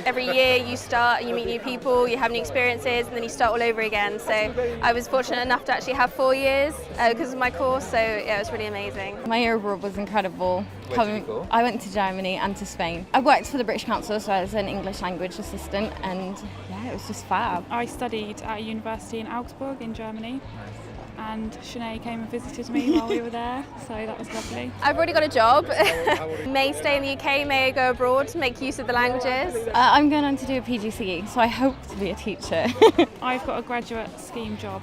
Every year you start, you meet new people, you have new experiences, and then you start all over again. So I was fortunate enough to actually have 4 years because of my course, so yeah, it was really amazing. My year abroad was incredible. Where did you go? I went to Germany and to Spain. I worked for the British Council, so I was an English language assistant, and yeah, it was just fab. I studied at a university in Augsburg in Germany. And Sinead came and visited me while we were there, so that was lovely. I've already got a job. May stay in the UK, may go abroad to make use of the languages. I'm going on to do a pgce, so I hope to be a teacher. I've got a graduate scheme job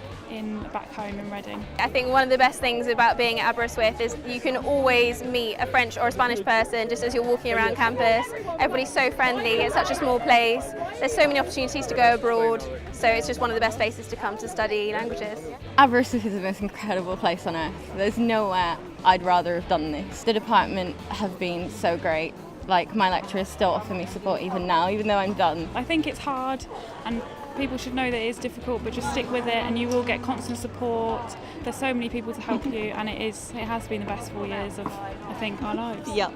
back home in Reading. I think one of the best things about being at Aberystwyth is you can always meet a French or a Spanish person just as you're walking around campus. Everybody's so friendly, it's such a small place. There's so many opportunities to go abroad, so it's just one of the best places to come to study languages. Aberystwyth is the most incredible place on earth. There's nowhere I'd rather have done this. The department have been so great. Like, my lecturers still offer me support even now, even though I'm done. I think it's hard and people should know that it is difficult, but just stick with it and you will get constant support. There's so many people to help you, and it has been the best 4 years of, I think, our lives. Yep.